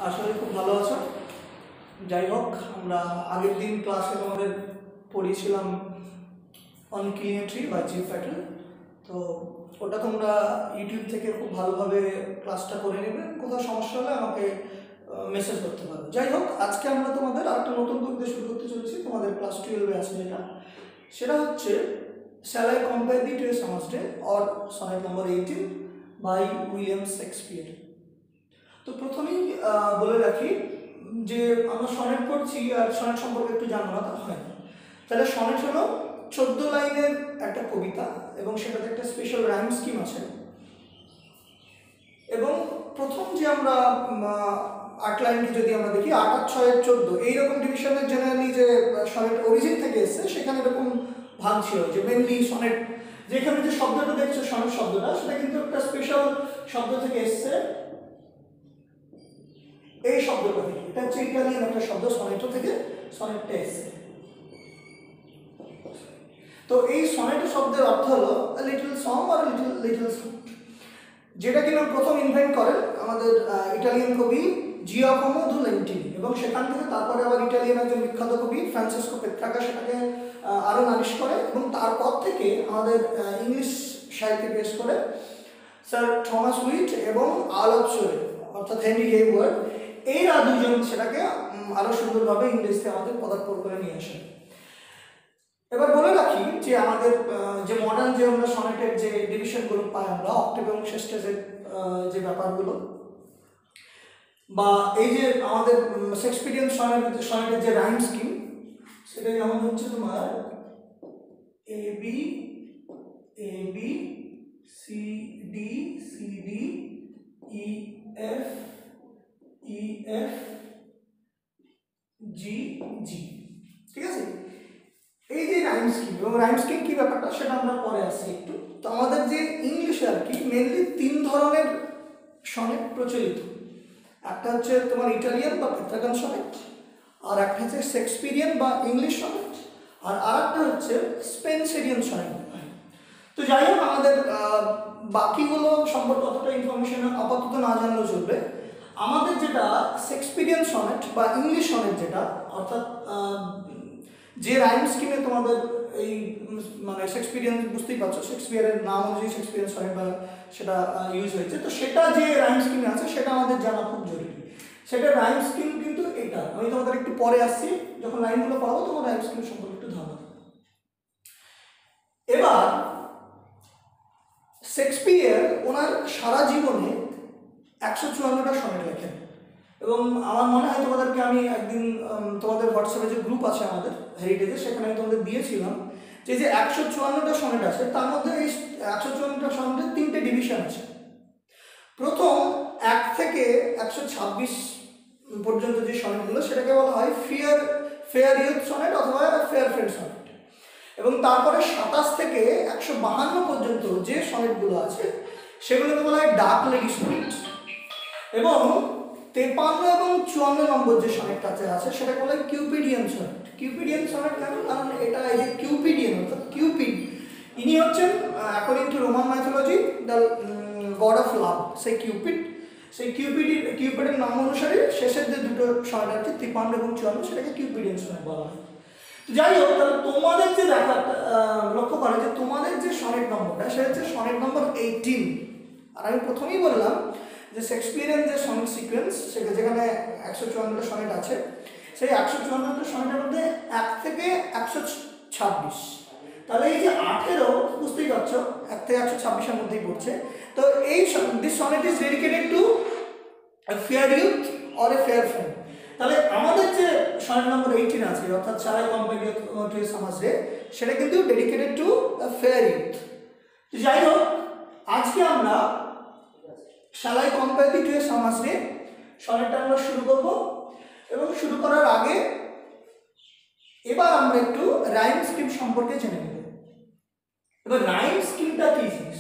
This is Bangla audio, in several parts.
আসলে খুব ভালো আছো। যাই হোক, আমরা আগের দিন ক্লাসে তোমাদের পড়িয়েছিলাম অনক্লিনেট্রি বা জি প্যাটার্ন। তো ওটা তোমরা ইউটিউব থেকে খুব ভালোভাবে ক্লাসটা করে নেবে। কোথাও সমস্যা হলে আমাকে মেসেজ করতে পারো। যাই হোক, আজকে আমরা তোমাদের আরেকটা নতুন বই দিয়ে শুরু করতে চলেছি। তোমাদের ক্লাস 12-এ আছে সেটা হচ্ছে shall I compare thee to a summer's day or sonnet number 18 by William Shakespeare. তো প্রথমেই বলে রাখি যে আমরা সনেট পড়ছি আর সনেট সম্পর্কে একটু জানবো না তা হয় না। তাহলে সনেট হলো 14 লাইনের একটা কবিতা এবং সেটাতে একটা স্পেশাল রাইম স্কিম আছে। এবং প্রথম যে আমরা 8 লাইনকে যদি আমরা দেখি 8 আর 6 এর 14 এইরকম ডিভিশনের জেনারেলি যে সনেট অরিজিন থেকে এসছে সেখানে এরকম ভাগ ছিল যে মেনলি সনেট যেখানে যে শব্দটা দেখছো সনেট শব্দটা সেটা কিন্তু একটা স্পেশাল শব্দ থেকে এসছে। এই শব্দটা থেকে এটা হচ্ছে ইটালিয়ান একটা শব্দ সনেটো থেকে সনেটটা এসছে। তো এই সনেটো শব্দের অর্থ হলো লিটল সং আর লিটল সনেট, যেটা কিনা প্রথম ইনভেন্ট করেন আমাদের ইটালিয়ান কবি জিয়াকোমো দু লেন্টিনি এবং সেখান থেকে তারপরে আবার ইটালিয়ান একজন বিখ্যাত কবি ফ্রান্সিসকো পেত্রাকা সেটাকে আরও নালিশ করে এবং তারপর থেকে আমাদের ইংলিশ সাহিত্যে বেশ করে স্যার থমাস হুইট এবং আলপসোরে অর্থাৎ হেনরি হেইওয়ার্ড এরা দুজন সেটাকে আরো সুন্দরভাবে ইংরেজিতে আমাদের পদার্পণ করে নিয়ে আসেন। এবার বলে রাখি যে আমাদের যে মডার্ন যে আমরা সনেটের যে ডিভিশনগুলো পাই আমরা অক্টেভ এবং শেষ্টেজের যে ব্যাপারগুলো বা এই যে আমাদের শেক্সপিয়ারিয়ান সনেটের যে রাইম স্কিম সেটা যেমন হচ্ছে তোমার A B C D E F G G, ঠিক আছে। এই যে রাইম স্কিম এবং রাইম স্কিম কি ব্যাপারটা সেটা আমরা পরে আসছি একটু। তো আমাদের যে ইংলিশে আর কি মেনলি 3 ধরনের সনেট প্রচলিত। একটা হচ্ছে তোমার ইটালিয়ান বা পেত্রাকান সনেট, আর একটা হচ্ছে শেক্সপিয়ারিয়ান বা ইংলিশ সনেট, আর আরেকটা হচ্ছে স্পেন্সেরিয়ান সনেট। তো যাই হোক, আমাদের বাকিগুলো সম্পর্কে অতটা ইনফরমেশন আপাতত না জানলেও চলবে। আমাদের যেটা শেক্সপিয়ারিয়ান সনেট বা ইংলিশ সনেট যেটা অর্থাৎ যে রাইম স্কিমে তোমাদের এই মানে শেক্সপিয়ারিয়ান বুঝতেই পারছো শেক্সপিয়ারের নাম অনুযায়ী শেক্সপিয়ারিয়ান সনেট বা সেটা ইউজ হয়েছে। তো সেটা যে রাইম স্কিমে আছে সেটা আমাদের জানা খুব জরুরি। সেটা রাইম স্কিম কিন্তু এটা আমি তোমাদের একটু পরে আসছি, যখন লাইনগুলো পড়াবো তোমার রাইম স্কিম সম্পর্কে একটু ধারণা দেবো। এবার শেক্সপিয়ার ওনার সারা জীবনে 154টা সনেট লেখেন এবং আমার মনে হয় তোমাদেরকে আমি একদিন তোমাদের হোয়াটসঅ্যাপে যে গ্রুপ আছে আমাদের হেরিটেজে সেখানে আমি তোমাদের দিয়েছিলাম যে 154টা সনেট আছে তার মধ্যে এই 154টা সনেটের 3টে ডিভিশন আছে। প্রথম 1 থেকে 126 পর্যন্ত যে সনেটগুলো সেটাকে বলা হয় ফেয়ার ইউথ সনেট অথবা ফেয়ার ফ্রেন্ড সনেট, এবং তারপরে 27 থেকে 152 পর্যন্ত যে সনেটগুলো আছে সেগুলোকে বলা হয় ডার্ক লেডি সনেট, এবং 53 এবং 54 নম্বর যে সনেটটা আছে সেটাকে বলা হয় কিউপিডিয়ান সনেট। কিউপিডিয়ান সনেট কেন? কারণ এটা এই যে কিউপিডিয়ান অর্থাৎ কিউপিড ইনি হচ্ছেন according to Roman mythology the god of love. সেই কিউপিডের নাম অনুসারে শেষের যে দুটো সনেট আছে 53 এবং 54 সেটাকে কিউপিডিয়ান সনেট বলা হয়। যাই হোক, তাহলে তোমাদের যে লক্ষ্য করে যে তোমাদের যে সনেট নম্বরটা সেটা হচ্ছে সনেট নম্বর 18। আর আমি প্রথমেই বললাম যে শেক্সপিয়ারিয়ান যে সনেট সিকোয়েন্স সেটা যেখানে 154টা সনেট আছে সেই 154টা সনেটের মধ্যে 1 থেকে 126, তাহলে এই যে 18 বুঝতেই পারছো 1 থেকে 126-এর মধ্যেই পড়ছে। তো এই this sonnet is dedicated to fair youth or a fair friend. তাহলে আমাদের যে সনেট নম্বর 18 আছে অর্থাৎ shall I compare to a summer's day সেটা কিন্তু ডেডিকেটেড টু ফেয়ার ইউথ। যাই হোক, আজকে আমরা shall I compare to a সামাসডে সনেটটা আমরা শুরু করব এবং শুরু করার আগে এবার আমরা একটু রাইম স্কিম সম্পর্কে জেনে নেব। এবার রাইম স্কিমটা কি জিনিস?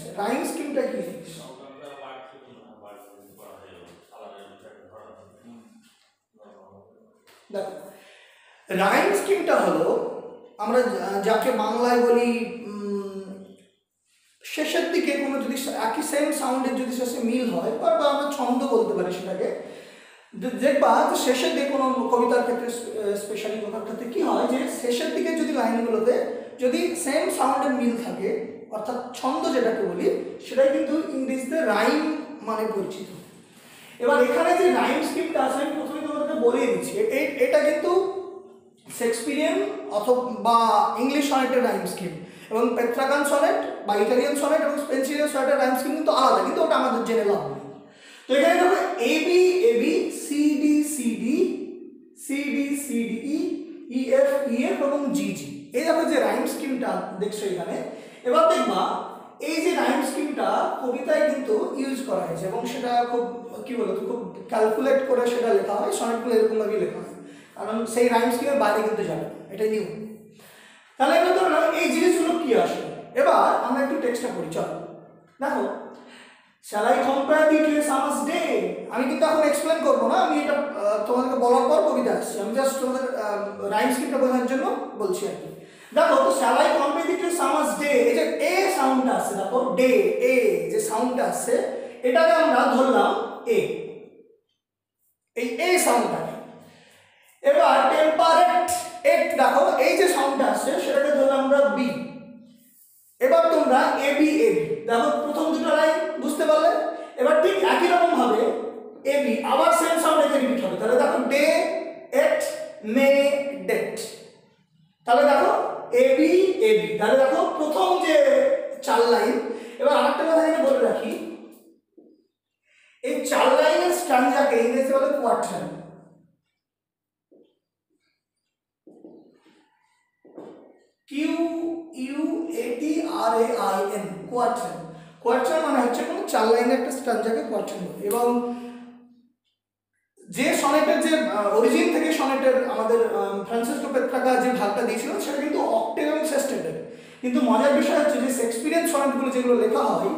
দেখো, রাইম স্কিমটা হলো আমরা যাকে বাংলায় বলি শেষের দিকে কোনো যদি একই সেম সাউন্ডের যদি শেষে মিল হয় বা আমরা ছন্দ বলতে পারি সেটাকে, দেখবা যে শেষের দিকে কোনো কবিতার ক্ষেত্রে, স্পেশালি কথার ক্ষেত্রে কি হয় যে শেষের দিকে যদি লাইনগুলোতে যদি সেম সাউন্ডের মিল থাকে, অর্থাৎ ছন্দ যেটাকে বলি, সেটাই কিন্তু ইংরেজিতে রাইম মানে পরিচিত। এবার এখানে যে রাইম স্কিমটা আছে আমি প্রথমে তোমাদেরকে বলেই দিচ্ছি, এটা কিন্তু শেক্সপিয়ারিয়ান অথবা বা ইংলিশ সনেটের রাইম স্কিম, এবং পেট্রাগান সনেট বা ইটালিয়ান সনেট এবং স্পেন্সিয়ান সনেটের রাইম স্কিম কিন্তু আলাদা, কিন্তু ওটা আমাদের জেনে লাভ নেই। তো এখানে দেখো A B C D C D C D C D E F এবং জি জি, এই দেখো যে রাইম স্কিমটা দেখছো এখানে। এবার দেখবা এই যে রাইম স্কিমটা কবিতায় কিন্তু ইউজ করা হয়েছে, এবং সেটা খুব কি বলতো খুব ক্যালকুলেট করে সেটা লেখা হয়, সনেটগুলো এরকমভাবেই লেখা হয়, কারণ সেই রাইম স্কিমের বাইরে কিন্তু যাবে না, এটাই নিয়ম। তাহলে এবার ধরো এই জিনিসগুলো কি আসে, এবার আমরা একটু টেক্সটটা পড়ি। চলো দেখো, shall I compare thee to a summer's day? আমি কিন্তু এখন এক্সপ্লেন করবো না, আমি এটা তোমাদেরকে বলার পর কবিতা আসছে, আমি জাস্ট তোমাদের রাইম স্কিমটা বোঝানোর জন্য বলছি আর কি। দেখো তো shall I compare thee to a summer's day, এই যে এ সাউন্ডটা আছে, দেখো ডে এ যে সাউন্ডটা আছে, এটাকে আমরা ধরলাম এ, এই এ সাউন্ডটাকে। এবার টেম্পারেট এট, দেখো এই যে সাউন্ডটা আছে সেটাকে ধরলাম আমরা বি। এবার তোমরা এ বি দেখো প্রথম দুটো লাইন বুঝতে পারলে। এবার ঠিক একই রকম ভাবে এ বি আবার সেম সাউন্ড এখানে রিপিট হবে, তাহলে দেখো ডে এট মে ডেট, তাহলে দেখো এ বি তাহলে দেখো প্রথম যে চার লাইন। এবার আরেকটা কথা এখানে বলে রাখি, এই চার লাইনের স্ট্যান্জাকে ইংরেজি বলে কোয়ার্টার। QUATRAIN, quarter. কোয়ার্টার মানে হচ্ছে কোনো চার লাইনের একটা স্ট্যান্জাকে কোয়ার্টার বলে। এবং যে সনেটের যে অরিজিন থেকে সনেটের আমাদের ফ্রান্সিসকো পেট্রাকা যে ভাগটা দিয়েছিলেন সেটা কিন্তু অক্টেভ এবং সেস্টেটেড, কিন্তু মজার বিষয় হচ্ছে যে শেক্সপিয়ারিয়ান সনেটগুলো যেগুলো লেখা হয়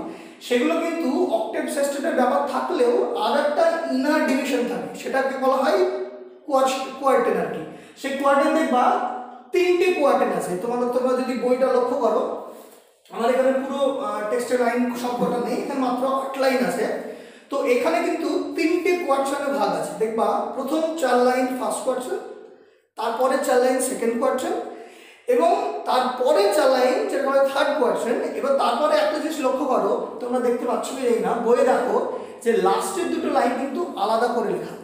সেগুলো কিন্তু অক্টেভ সেস্টেটের ব্যাপার থাকলেও আর একটা ইনার ডিভিশন থাকে, সেটাকে বলা হয় কোয়ার্টেন আর কি। সেই কোয়ার্টেন দেখবা তিনটে কোয়ার্টেন আছে, তোমরা যদি বইটা লক্ষ্য করো, আমার এখানে পুরো টেক্সটের লাইন সবকটা নেই, এখানে মাত্র 8 লাইন আছে। তো এখানে কিন্তু তিনটে কোয়ার্টারে ভাগ আছে, দেখবা প্রথম 4 লাইন ফার্স্ট কোয়ার্টার, তারপরে 4 লাইন সেকেন্ড কোয়ার্টার, এবং তারপরে 4 লাইন যেটা হয় থার্ড কোয়ার্টার। এবার তারপরে একটা জিনিস লক্ষ্য করো, তোমরা দেখতে পাচ্ছ কি জানি না, বইয়ে দেখো যে লাস্টের দুটো লাইন কিন্তু আলাদা করে লেখা,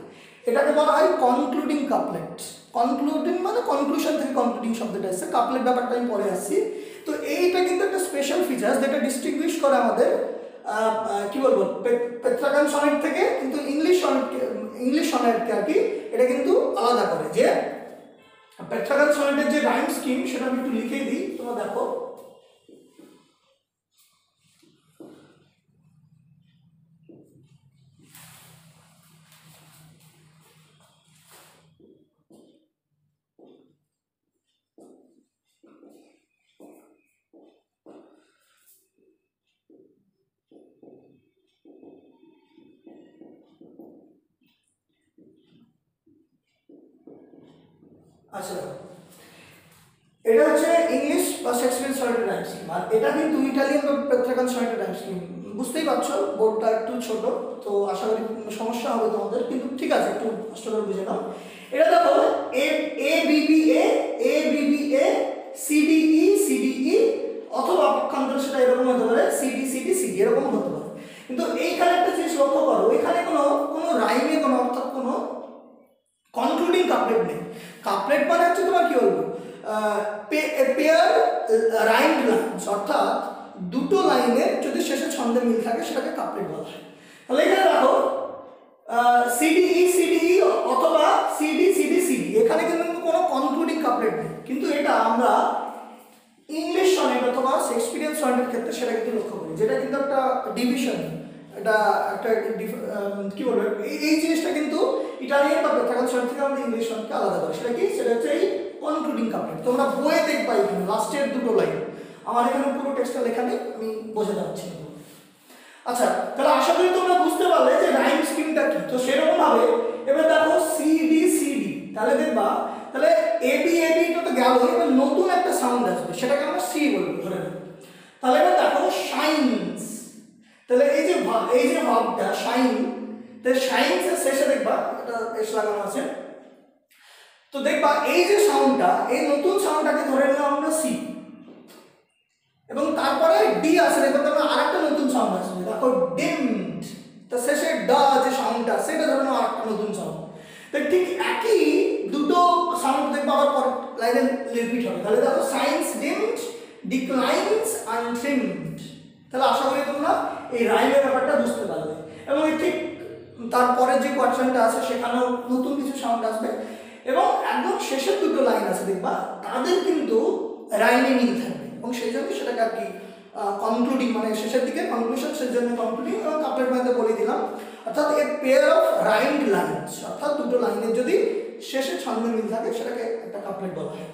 এটাকে বলা হয় কনক্লুডিং কাপলেট। কনক্লুডিং মানে কনক্লুশন থেকে কনক্লুডিং শব্দটা এসেছে, কাপলেট ব্যাপারটা আমি পরে আসছি। তো এইটা কিন্তু একটা স্পেশাল ফিচার্স যেটা ডিস্টিংগুইশ করে আমাদের কি বলবো পেট্রাগান সনেট থেকে, কিন্তু ইংলিশ সনেটকে আর কি এটা কিন্তু আলাদা করে। যে পেট্রাগান সনেটের যে রাইম স্কিম সেটা আমি একটু লিখে দিই, তোমরা দেখো। আচ্ছা, এটা হচ্ছে ইংলিশ বা শেক্সপিয়ার সনেটের রাইম স্কিম, আর এটা কিন্তু ইটালিয়ান বা পেট্রাগান সনেটের রাইম স্কিম। বুঝতেই পারছো বোর্ডটা একটু ছোট, তো আশা করি সমস্যা হবে তোমাদের, কিন্তু ঠিক আছে একটু কষ্ট করে বুঝে নাও। এটা দেখো এ বিবিএ সিডিই অথবা পক্ষান্তরে সেটা এরকম হতে পারে সিডি এরকম হতে পারে। কিন্তু এইখানে একটা জিনিস লক্ষ্য করো, এখানে কোনো রাইমে কোনো অর্থাৎ কোনো কনক্লুডিং কাপলেট নেই। কাপলেট মানে হচ্ছে তোমার কি বলবো পেয়ার রাইমড লাইনস, অর্থাৎ দুটো লাইনের যদি শেষে ছন্দে মিল থাকে সেটাকে কাপলেট বলা হয়। তাহলে এখানে দেখো সিডিই অথবা সিডি, এখানে কিন্তু কোনো কনক্লুডিং কাপলেট নেই, কিন্তু এটা আমরা ইংলিশ সনেট অথবা শেক্সপিয়ারিয়ান সনেটের ক্ষেত্রে সেটা কিন্তু লক্ষ্য করি, যেটা কিন্তু একটা ডিভিশন, এটা একটা কি বলবো এই জিনিসটা কিন্তু ইটালিয়ান বা পেট্রাগান সনেট থেকে আমাদের ইংলিশ সনেটকে আলাদা করে। সেটা কি, সেটা হচ্ছে এই কনক্লুডিং কাপলেট। তোমরা বইয়ে দেখবা এখানে লাস্টের দুটো লাইন, আমার এখানে পুরো টেক্সটটা লেখা নেই, আমি বোঝাতে পারছি না। আচ্ছা, তাহলে আশা করি তোমরা বুঝতে পারলে যে রাইম স্কিমটা কি। তো সেরকম ভাবে এবার দেখো সিডি, তাহলে দেখবা তাহলে এবি এটা তো গেল, এবার নতুন একটা সাউন্ড আসবে, সেটাকে আমরা সি বলবো ধরে নেব। তাহলে এবার দেখো শাইনস, তাহলে এই যে ভাবটা শাইন, তো সায়েন্সের শেষে দেখবা এটা এস লাগানো আছে, তো দেখবা এই যে সাউন্ডটা, এই নতুন সাউন্ডটাকে ধরে নিলাম আমরা সি, এবং তারপরে ডি আসে, দেখো তোমরা আরেকটা নতুন সাউন্ড আসবে, দেখো ডিমড, তো শেষে ড যে সাউন্ডটা সেটা ধরে নাও আরেকটা নতুন সাউন্ড। তো ঠিক একই দুটো সাউন্ড দেখবো আবার পর লাইনে রিপিট হবে। তাহলে দেখো সায়েন্স ডিমড, ডিক্লাইনস, আনট্রিমড। তাহলে আশা করি তোমরা এই রাইমের ব্যাপারটা বুঝতে পারবে, এবং ঠিক তারপরে যে কোয়েশ্চেনটা আছে সেখানেও নতুন কিছু সাউন্ড আসবে, এবং একদম শেষের দুটো লাইন আছে দেখবা তাদের কিন্তু রাইমে মিল থাকবে, এবং সেই জন্য সেটাকে আর কি কনক্লুডিং, মানে শেষের দিকে কনক্লুশন, সেই জন্য কনক্লুডিং, এবং কাপলেট মধ্যে বলে দিলাম, অর্থাৎ এ পেয়ার অফ রাইমড লাইনস, অর্থাৎ দুটো লাইনের যদি শেষে ছন্দের মিল থাকে সেটাকে একটা কাপলেট বলা হয়।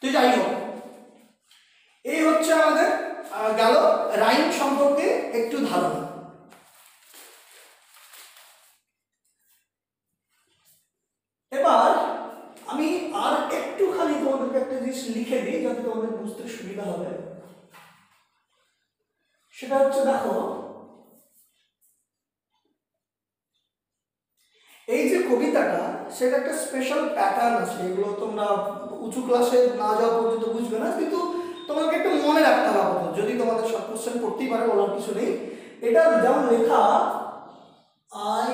তো যাই হোক, এই হচ্ছে আমাদের গেল রাইম সম্পর্কে একটু ধারণা। এবার আমি আর একটুখানি তোমাদেরকে একটা জিনিস লিখে দিই যাতে তোমাদের বুঝতে সুবিধা হবে। সেটা হচ্ছে দেখো, এই যে কবিতাটা সেটা একটা স্পেশাল প্যাটার্ন আছে, এগুলো তোমরা উঁচু ক্লাসে না যাওয়া পর্যন্ত বুঝবে না, কিন্তু তোমাকে একটু মনে রাখতে হবে আপাতত, যদি তোমাদের সব কোশ্চেন করতেই পারে বলার কিছু নেই। এটা যেমন লেখা আই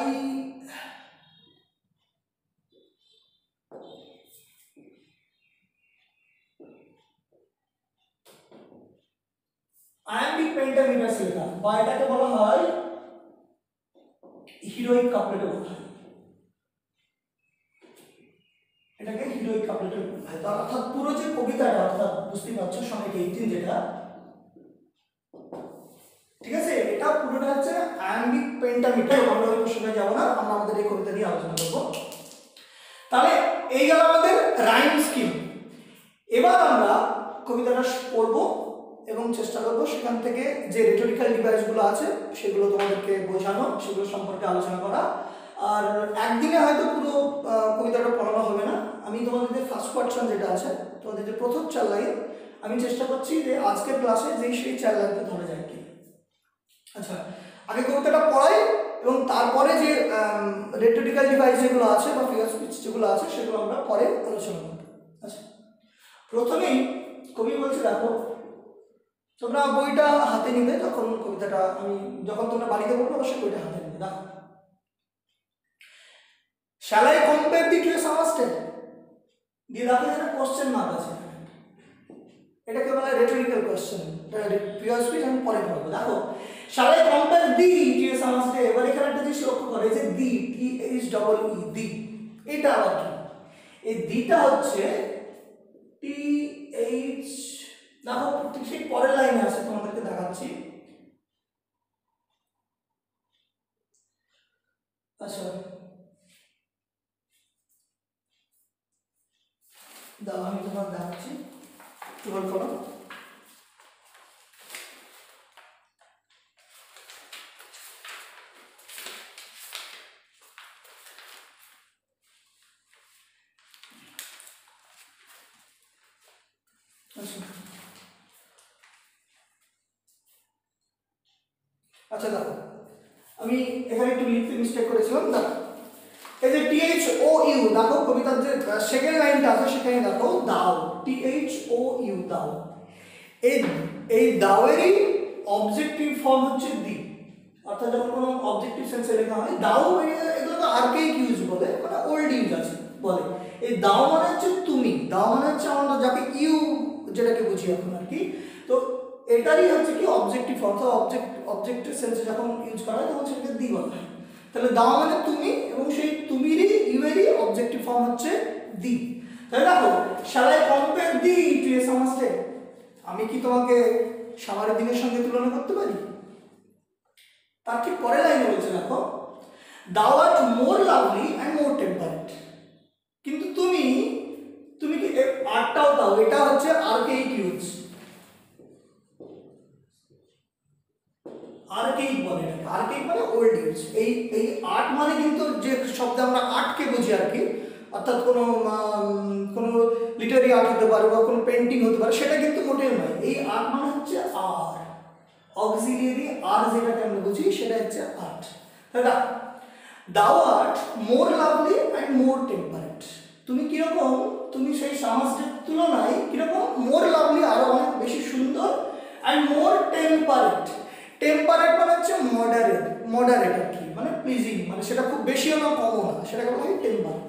আয়াম্বিক পেন্টামিটাস লেখা, বা এটাকে বলা হয় হিরোইক কাপলেটও বলা হয়, এটাকে হিরোইক কাপলেটও বলা হয়। তো অর্থাৎ পুরো যে কবিতাটা, অর্থাৎ বুঝতে পারছো সনেট 18 যেটা, ঠিক আছে, এটা পুরোটা হচ্ছে আয়াম্বিক পেন্টামিটার। আমরা ওই প্রসঙ্গে যাবো না, আমরা আমাদের এই কবিতা নিয়ে আলোচনা করবো। তাহলে এই গেল আমাদের রাইম স্কিম। এবার আমরা কবিতাটা পড়বো এবং চেষ্টা করবো সেখান থেকে যে রেটরিক্যাল ডিভাইসগুলো আছে সেগুলো তোমাদেরকে বোঝানো, সেগুলো সম্পর্কে আলোচনা করা। আর একদিনে হয়তো পুরো কবিতাটা পড়ানো হবে না, আমি তোমাদের ফার্স্ট কোয়েশ্চন যেটা আছে, তোমাদের যে প্রথম 4 লাইন, আমি চেষ্টা করছি যে আজকের ক্লাসে যেই সেই 4 লাইনকে ধরে যায় কি। আচ্ছা, আগে কবিতাটা পড়াই এবং তারপরে যে রেটরিক্যাল ডিভাইস যেগুলো আছে বা ফিগার স্পিচ যেগুলো আছে সেগুলো আমরা পরে আলোচনা করব। আচ্ছা, প্রথমেই কবি বলছে, দেখো তোমরা বইটা হাতে নিবে যখন কবিতাটা, আমি যখন তোমরা বাড়িতে পড়বে অবশ্যই বইটা হাতে নিবে। দেখো, shall I compare the to a summer stay? দিয়ে দেখো এখানে কোশ্চেন মার্ক আছে, এটাকে বলা হয় রেটরিক্যাল কোশ্চেন, ফিগার স্পিচ আমি পরে পড়বো। দেখো, shall I compare the to a summer stay? এবার এখানে একটা জিনিস লক্ষ্য করে যে দি, THEE, দি, এটা আবার কি? এই দিটা হচ্ছে TH, দেখো ঠিক পরের লাইনে আছে, তোমাদেরকে দেখাচ্ছি। আচ্ছা দাও, আমি তোমার দেখাচ্ছি, হোল্ড করো। আচ্ছা দেখো, আমি এখানে একটু লিখতে মিস্টেক করেছিলাম। দেখো এই যে THOU, দেখো কবিতার যে সেকেন্ড লাইনটা আছে সেখানে দেখো দাও, THOU দাও, এই দাওয়েরই অবজেক্টিভ ফর্ম হচ্ছে দি, অর্থাৎ যখন কোনো অবজেক্টিভ সেন্সে লেখা হয় দাও, এগুলো তো আর্কেইক ইউজ বলে, মানে ওল্ড ইউজ আছে বলে। এই দাও মানে হচ্ছে তুমি, দাও মানে হচ্ছে আমরা যাকে ইউ যেটাকে বুঝি এখন আর কি। তো এটারই হচ্ছে কি অবজেক্টিভ ফর্ম, তো অবজেক্টিভ সেন্সে যখন ইউজ করা হয় তখন সেটাকে দি বলা হয়। তাহলে দাও মানে তুমি, এবং সেই তুমিরই ইউএরই অবজেক্টিভ ফর্ম হচ্ছে দি। তাহলে দেখো, shall I compare thee to a summer day? আমি কি তোমাকে সামারের দিনের সঙ্গে তুলনা করতে পারি? তার ঠিক পরের লাইনে বলছে, দেখো thou art more lovely and more temperate, কিন্তু তুমি কি আর্টটাও দাও, এটা হচ্ছে আর্কেইক ইউজ, আর্কেইক বলে এটাকে, আর্কেইক মানে ওল্ড ইউজ। এই আর্ট মানে কিন্তু যে শব্দে আমরা আর্টকে বুঝি আর কি, অর্থাৎ কোনো লিটারি আর্ট হতে পারে বা কোনো পেন্টিং হতে পারে, সেটা কিন্তু মোটেও নয়। এই আর্ট মানে হচ্ছে অক্সিলিয়ারি আর যেটাকে আমরা বুঝি সেটা হচ্ছে আর্ট। তাই না? thou art more lovely and more temperate. তুমি কিরকম, তুমি সেই সমাজের তুলনায় কিরকম, মোর লাভলি আরো অনেক বেশি সুন্দর, অ্যান্ড মোর টেম্পারেট। টেম্পারেট মানে হচ্ছে মডারেট, মডারেট আর কি, মানে প্লিজিং, মানে সেটা খুব বেশিও না কমও না, সেটাকে বলা হয় টেম্পারেট।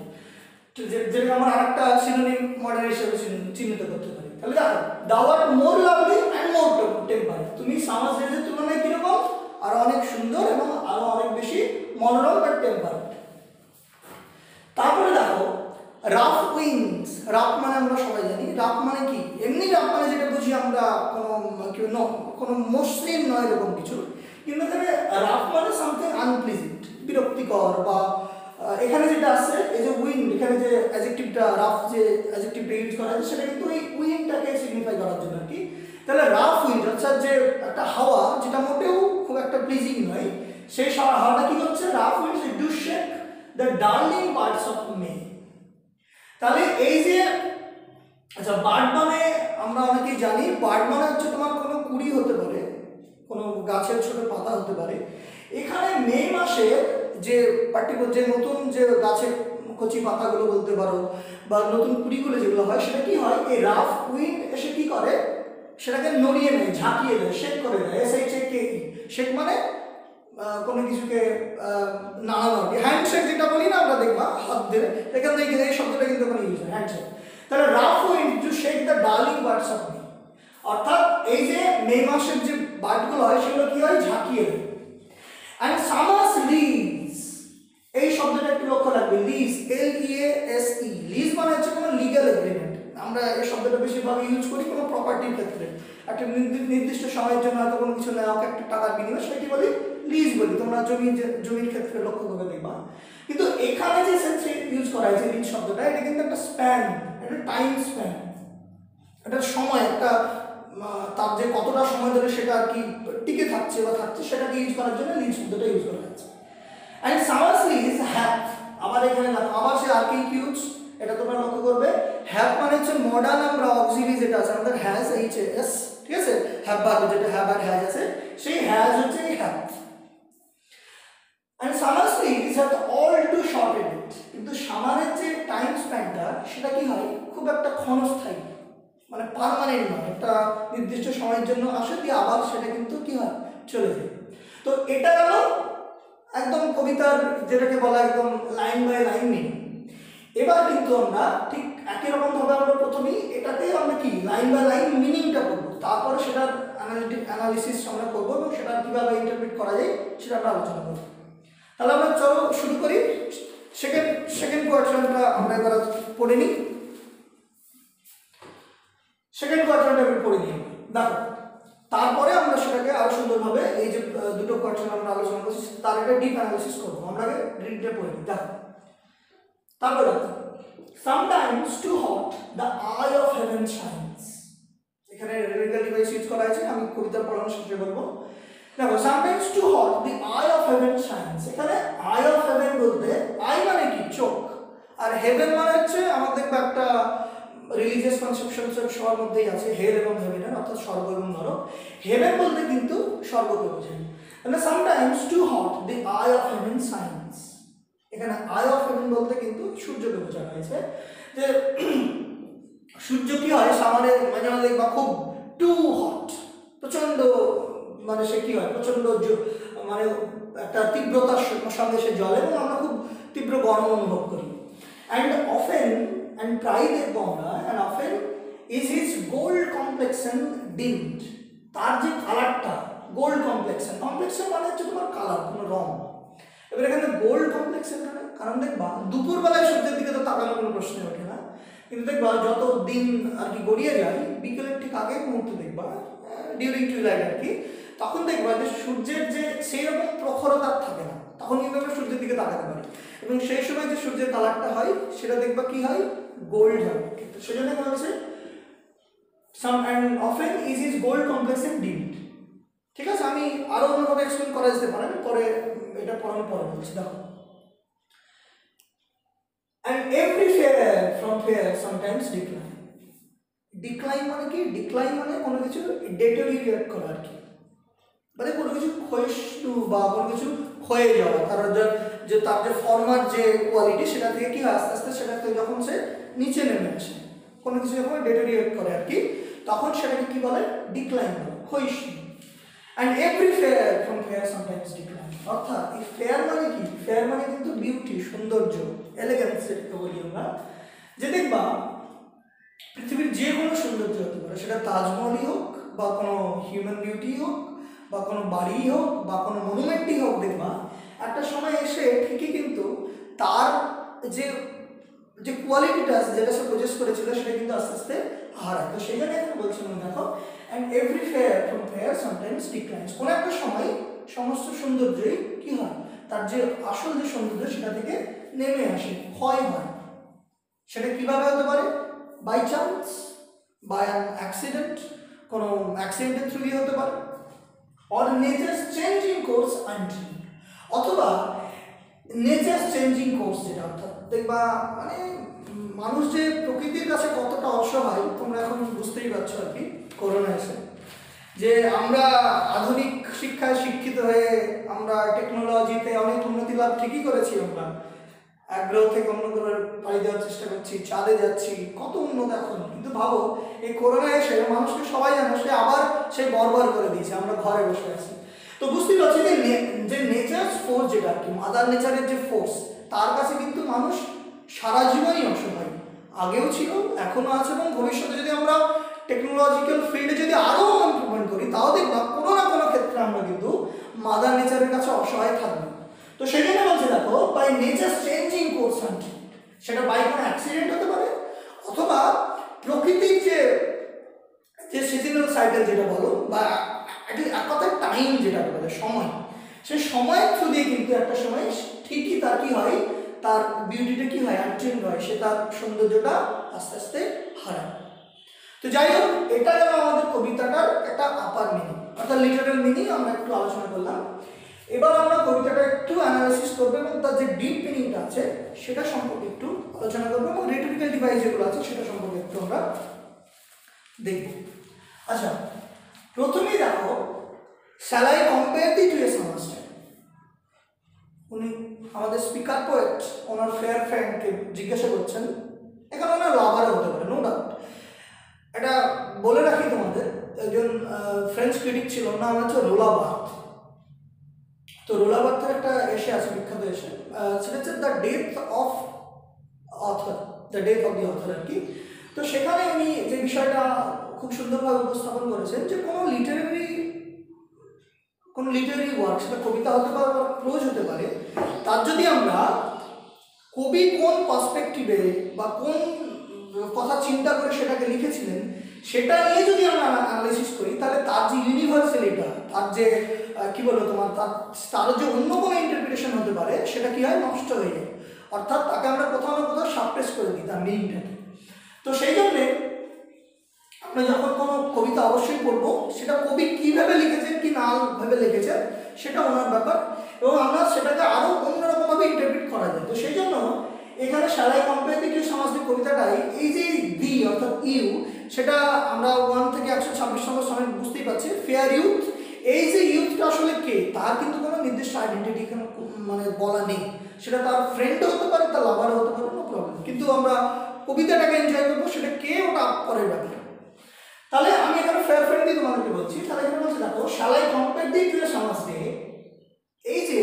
যেটা আমরা আরেকটা সিনোনিম মডারেট হিসেবে চিহ্নিত করতে পারি। তাহলে দেখো, thou art more lovely and more temperate, তুমি সমাজের তুলনায় কিরকম, আরো অনেক সুন্দর এবং আরো অনেক বেশি মনোরম বা টেম্পারেট। তারপরে দেখো রাফ উইংস। রাফ মানে আমরা সবাই জানি, রাফ মানে কি, এমনি রাফ মানে যেটা বুঝি আমরা কোনো মসৃণ নয় এরকম কিছু, কিন্তু এখানে রাফ মানে সামথিং আনপ্লিজেন্ট, বিরক্তিকর, বা এখানে যেটা আছে এই যে উইন্ড, এখানে যে অ্যাডজেক্টিভটা রাফ যে অ্যাডজেক্টিভটা ইউজ করা আছে সেটা কিন্তু এই উইন্ডটাকে সিগনিফাই করার জন্য আর কি। তাহলে রাফ উইন্ড অর্থাৎ যে একটা হাওয়া যেটা মোটেও খুব একটা প্লিজিং নয়, সেই হাওয়াটা কি করছে, rough winds do shake the darling birds of May. তাহলে এই যে আচ্ছা, বার্ড মানে আমরা অনেকেই জানি, বার্ড মানে হচ্ছে তোমার কোনো কুড়ি হতে পারে, কোনো গাছের ছোট পাতা হতে পারে। এখানে মে মাসে যে পার্টিকুলার যে নতুন যে গাছের কচি পাতাগুলো বলতে পারো বা নতুন কুড়িগুলো যেগুলো হয়, সেটা কি হয়, এই রাফ উইন্ড এসে কি করে, সেটাকে নড়িয়ে নেয়, ঝাঁকিয়ে দেয়, শেক করে দেয়। SHAKE, শেক মানে কোনো কিছুকে নাড়ানো, হ্যান্ডশেক যেটা বলি না আমরা, দেখবা হাত ধরে, এখান থেকে এই শব্দটা কিন্তু ওখানে ইউজ হয়, হ্যান্ডশেক। তাহলে rough wind two shake the darling birds of May, অর্থাৎ এই যে মে মাসের যে বার্ডগুলো হয় সেগুলো কি হয়, ঝাঁকিয়ে দেয়। অ্যান্ড সামার্স লিভস, এই শব্দটা একটু লক্ষ্য রাখবে, লিজ, LEASE, লিজ মানে হচ্ছে কোনো লিগ্যাল এগ্রিমেন্ট। আমরা এই শব্দটা বেশিরভাগ ইউজ করি কোনো প্রপার্টির ক্ষেত্রে, একটা নির্দিষ্ট সময়ের জন্য হয়তো কোনো কিছু নেওয়া, একটা টাকার বিনিময়, সেটাকে বলি লিজ বলি। তোমরা জমির ক্ষেত্রে লক্ষ্য করে দেখবা। কিন্তু এখানে যে সেন্সে ইউজ করা হয়েছে লিজ শব্দটা, এটা কিন্তু একটা স্প্যান, একটা টাইম স্প্যান, একটা সময়, একটা তার যে কতটা সময় ধরে সেটা আর কি টিকে থাকছে বা থাকছে, সেটাকে ইউজ করার জন্য লিজ শব্দটা ইউজ করা হয়েছে। অ্যান্ড সামার্স লিজ হ্যাভ, আবার এখানে দেখো আবার সে আর্কিক ইউজ, এটা তোমরা লক্ষ্য করবে। হ্যাভ মানে হচ্ছে মডার্ন আমরা অক্সিলারি যেটা আছে আমাদের, হ্যাজ, HAS, ঠিক আছে, হ্যাভ ভার্ব যেটা হ্যাভ আর হ্যাজ আছে, সেই হ্যাজ হচ্ছে এই have. And summer's lease have all too shorted it, কিন্তু সামারের যে টাইম স্প্যানটা সেটা কি হয়, খুব একটা ক্ষণস্থায়ী, মানে পার্মানেন্ট নয়, একটা নির্দিষ্ট সময়ের জন্য আসে দিয়ে আবার সেটা কিন্তু কি হয়, চলে যায়। তো এটা গেল একদম কবিতার যেটাকে বলা একদম লাইন বাই লাইন মিনিং। এবার কিন্তু আমরা ঠিক একই রকম ভাবে আমরা প্রথমেই এটাতে আমরা কি লাইন বাই লাইন মিনিংটা করবো, তারপরে সেটার অ্যানালিসিস আমরা করবো এবং সেটা কিভাবে ইন্টারপ্রিট করা যায় সেটা আমরা আলোচনা করবো। তাহলে আমরা চলো শুরু করি। সেকেন্ড কোয়াড্রেন্টটা আমরা এবার পড়ে নিই। সেকেন্ড কোয়াড্রেন্ট আমি পড়ে নিই, দেখো তারপরে আমরা সেটাকে আরো সুন্দরভাবে এই যে দুটো কোয়াড্রেন্ট আমরা আলোচনা করছি তার একটা ডিপ অ্যানালিসিস করবো। আমরা আগে রিডটা পড়ে নিই, দেখো। তারপরে দেখো, sometimes too hot the eye of heaven shines, এখানে রেডিক্যাল ডিভাইস ইউজ করা আছে, আমি কবিতা পড়ানোর শেষে বলবো। দেখো, sometimes too hot the eye of heaven shines, এখানে eye of heaven বলতে আই মানে কি, চোখ, আর হেভেন মানে হচ্ছে আমাদের একটা রিলিজিয়াস কনসেপশন সবার মধ্যেই আছে, হেল এবং হেভেনের, অর্থাৎ স্বর্গ এবং নরক। হেভেন বলতে কিন্তু স্বর্গকে বোঝায়। মানে sometimes too hot the eye of heaven shines, এখানে আই অফ হেভেন বলতে কিন্তু সূর্যকে বোঝানো হয়েছে। যে সূর্য কি হয়, সামারে মাঝে মাঝে দেখবা খুব টু হট, প্রচন্ড, মানে সে কি হয়, প্রচন্ড মানে একটা তীব্রতার সঙ্গে সে জ্বলে এবং আমরা খুব তীব্র গরম অনুভব করি। অ্যান্ড অফেন and pride দেখবো আমরা, and often is his gold complexion dimmed, তার যে কালারটা গোল্ড কমপ্লেক্সন, কমপ্লেক্সন মানে হচ্ছে তোমার কালার, কোনো রং। এবার এখানে গোল্ড কমপ্লেক্সন মানে, কারণ দেখবা দুপুরবেলায় সূর্যের দিকে তো তাকানোর কোনো প্রশ্ন ওঠে না, কিন্তু দেখবা যত দিন আর কি গড়িয়ে যায়, বিকেলের ঠিক আগের মুহূর্তে দেখবা ডিউরিং টুইলাইট আর কি, তখন দেখবা যে সূর্যের যে সেই রকম প্রখরতা থাকে না, তখন কিন্তু আমরা সূর্যের দিকে তাকাতে পারি এবং সেই সময় যে সূর্যের কালারটা হয় সেটা দেখবা কি হয়, গোল্ড হয়। কিন্তু সেজন্য বলছে some and often is his gold complexion dimmed, ঠিক আছে। আমি আরো অন্যভাবে এক্সপ্লেন করা যেতে পারে, পরে এটা পড়ানোর পরে বলছি। দেখো, and every fair from fair sometimes decline, decline মানে কি, ডিক্লাইন মানে কোনো কিছু ডেটোরিয়েট করা আর কি, মানে কোনো কিছু ক্ষয়িষ্ণু বা কোনো কিছু ক্ষয়ে যাওয়া, কারণ যে তার যে ফর্মার যে কোয়ালিটি সেটা থেকে কি হয় আস্তে আস্তে সেটা থেকে যখন সে নিচে নেমে আসে, কোনো কিছু যখন ডেটোরিয়েট করে আর কি, তখন সেটাকে কি বলে ডিক্লাইন বলে, ক্ষয়িষ্ণু। And every fair from fair sometimes decline, অর্থাৎ এই ফেয়ার মানে কি, ফেয়ার মানে কিন্তু বিউটি, সৌন্দর্য, এলিগেন্স যেটাকে বলি আমরা, যে দেখবা পৃথিবীর যে কোনো সৌন্দর্য হতে পারে, সেটা তাজমহলই হোক বা কোনো হিউম্যান বিউটি হোক বা কোনো বাড়ি হোক বা কোনো মনুমেন্টই হোক, দেখবা একটা সময় এসে ঠিকই কিন্তু তার যে যে কোয়ালিটিটা আছে, যেটা সে প্রজেস করেছিল, সেটা কিন্তু আস্তে আস্তে হারায়। তো সেই জন্য এখানে বলছিলাম দেখো, and every fair from fair sometimes declines, কোনো একটা সময় সমস্ত সৌন্দর্যই কি হয়, তার যে আসল যে সৌন্দর্য সেটা থেকে নেমে আসে, ক্ষয় হয়। সেটা কিভাবে হতে পারে, by chance, by an accident, কোনো অ্যাক্সিডেন্টের থ্রু হতে পারে, or nature's changing course untrimmed, অথবা নেচার চেঞ্জিং কোর্স, যেটা অর্থাৎ দেখবা মানে মানুষ যে প্রকৃতির কাছে কতটা অসহায় তোমরা এখন বুঝতেই পারছো আর কি করোনা এসে, যে আমরা আধুনিক শিক্ষায় শিক্ষিত হয়ে আমরা টেকনোলজিতে অনেক উন্নতি লাভ ঠিকই করেছি, আমরা এক গ্রহ থেকে অন্য গ্রহে পাড়ি দেওয়ার চেষ্টা করছি, চাঁদে যাচ্ছি, কত উন্নত এখন, কিন্তু ভাবো এই করোনা এসে মানুষকে সবাই জানে সে আবার সেই বর্বর করে দিয়েছে, আমরা ঘরে বসে আছি। তো বুঝতেই পারছি যে নেচার ফোর্স, যেটা আর কি মাদার নেচারের যে ফোর্স, তার কাছে কিন্তু মানুষ সারা জীবনই অসহায়, আগেও ছিল, এখনো আছে, এবং ভবিষ্যতে যদি আমরা টেকনোলজিক্যাল ফিল্ডে যদি আরও ইমপ্রুভমেন্ট করি, তাও দেখবা কোনো না কোনো ক্ষেত্রে আমরা কিন্তু মাদার নেচারের কাছে অসহায় থাকবো। তো সেই জন্য বলছে দেখো, by nature changing course untrimmed, সেটা বাই কোনো অ্যাক্সিডেন্ট হতে পারে, অথবা প্রকৃতির যে সিজনাল সাইকেল যেটা বলো, বা এক কথায় টাইম যেটা বলে সময়, সেই সময়ের থ্রু দিয়ে কিন্তু একটা সময় ঠিকই তার কি হয়, তার বিউটিটা কি হয়, আনচেঞ্জ হয়, সে তার সৌন্দর্যটা আস্তে আস্তে হারায়। তো যাই হোক, এটা যেন আমাদের কবিতাটার একটা আপার মিনিং, অর্থাৎ লিটারাল মিনিং আমরা একটু আলোচনা করলাম। এবার আমরা কবিতাটা একটু অ্যানালাইসিস করবো এবং তার যে ডিপ মিনিংটা আছে সেটা সম্পর্কে একটু আলোচনা করবো, এবং রেটরিক্যাল ডিভাইস যেগুলো আছে সেটা সম্পর্কে একটু আমরা দেখব। আচ্ছা, প্রথমেই দেখো, shall I compare thee to a summer's day, উনি আমাদের স্পিকার পোয়েট ওনার ফেয়ার ফ্রেন্ডকে জিজ্ঞাসা করছেন, এখানে ওনার লাভারও হতে পারে, নো ডাউট। এটা বলে রাখি তোমাদের, একজন ফ্রেঞ্চ ক্রিটিক ছিল, নাম হচ্ছে রোলা বার্থ। তো রোলা বার্থের একটা এসে আছে, বিখ্যাত এসে, সেটা হচ্ছে the death of author, the death of the author আর কি। তো সেখানে উনি যে বিষয়টা খুব সুন্দরভাবে উপস্থাপন করেছেন, যে কোনো লিটারেরি ওয়ার্ক, সেটা কবিতা হতে পারে বা প্রোজ হতে পারে, তার যদি আমরা কবি কোন পার্সপেক্টিভে বা কোন কথা চিন্তা করে সেটাকে লিখেছিলেন সেটা নিয়ে যদি আমরা অ্যানালাইসিস করি, তাহলে তার যে ইউনিভার্সালিটা, তার যে কি বলবো তোমার, তার যে অন্য কোনো ইন্টারপ্রিটেশন হতে পারে, সেটা কি হয়, নষ্ট হয়ে যায়, অর্থাৎ তাকে আমরা কোথাও না কোথাও সাপ্রেস করে দিই তার মিনিংটাকে। তো সেই জন্যে আমরা যখন কোনো কবিতা অবশ্যই পড়বো, সেটা কবি কীভাবে লিখেছেন কি না ভেবে লিখেছেন সেটা ওনার ব্যাপার, এবং আমরা সেটাকে আরও অন্যরকমভাবে ইন্টারপ্রিট করা যায়। তো সেই জন্য এখানে shall I compare thee to a summer's day কবিতাটাই এই যে দি অর্থাৎ ইউ, সেটা আমরা 1 থেকে 126 নম্বর সনেট বুঝতেই পারছি, ফেয়ার ইউথ। এই যে ইউথটা আসলে কে, তার কিন্তু কোনো নির্দিষ্ট আইডেন্টিটি এখানে মানে বলা নেই, সেটা তার ফ্রেন্ডও হতে পারে, তার লাভারও হতে পারে, নো প্রবলেম, কিন্তু আমরা কবিতাটাকে এনজয় করবো, সেটা কে ওটা পরের ব্যাপার। তাহলে আমি এখানে ফেয়ার ফ্রেন্ড দিয়ে তোমাদেরকে বলছি, তাহলে এখানে বলছি দেখো, shall I compare thee to a summer's day, এই যে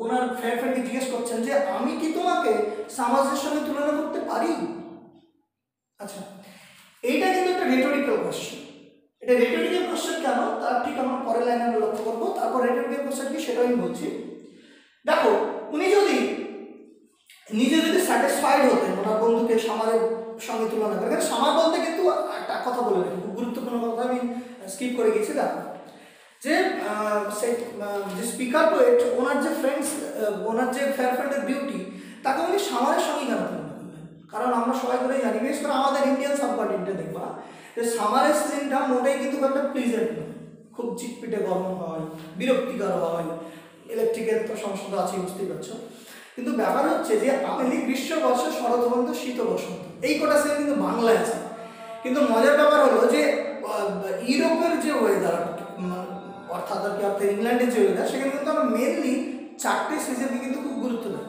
ওনার ফেয়ার ফ্রেন্ডকে জিজ্ঞেস করছেন যে আমি কি তোমাকে সমাজের সঙ্গে তুলনা করতে পারি। আচ্ছা, এইটা কিন্তু একটা রেটরিক্যাল কোশ্চেন। এটা রেটরিক্যাল কোশ্চেন কেন, তার ঠিক আমরা পরের লাইনে আমরা লক্ষ্য করবো। তারপর রেটরিক্যাল কোশ্চেন কি সেটাও আমি বলছি। দেখো, উনি যদি নিজে যদি স্যাটিসফাইড হতেন ওনার বন্ধুকে সামারের সঙ্গে তুলনা করে, এখানে সামার বলতে কিন্তু একটা কথা বলে রাখি, খুব গুরুত্বপূর্ণ কথা আমি স্কিপ করে গেছি। দেখো যে স্পিকার পোয়েট, ওনার যে ফ্রেন্ডস, ওনার যে ফেয়ার ফ্রেন্ডের বিউটি, তাকে উনি সামারের সঙ্গে কেন তুলনা করলেন? কারণ আমরা সবাই করে জানি, বিশেষ করে আমাদের ইন্ডিয়ান সাবকন্টিনেন্টে দেখবা যে সামারের সিজনটা মোটেই কিন্তু একটা প্লিজেন্ট নয়, খুব চিটপিটে গরম হয়, বিরক্তিকর হয়, ইলেকট্রিকের তো সমস্যা তো আছে, বুঝতেই পারছো। কিন্তু ব্যাপার হচ্ছে যে আমি গ্রীষ্ম, বর্ষা, শরৎ, হেমন্ত, শীত, বসন্ত, এই কটা সিজন কিন্তু বাংলায় আছে। কিন্তু মজার ব্যাপার হলো যে ইউরোপের যে ওয়েদার, অর্থাৎ আর কি অর্থাৎ ইংল্যান্ডের যে ওয়েদার, সেখানে কিন্তু আমরা মেনলি 4টে সিজনকে কিন্তু খুব গুরুত্ব দেয়।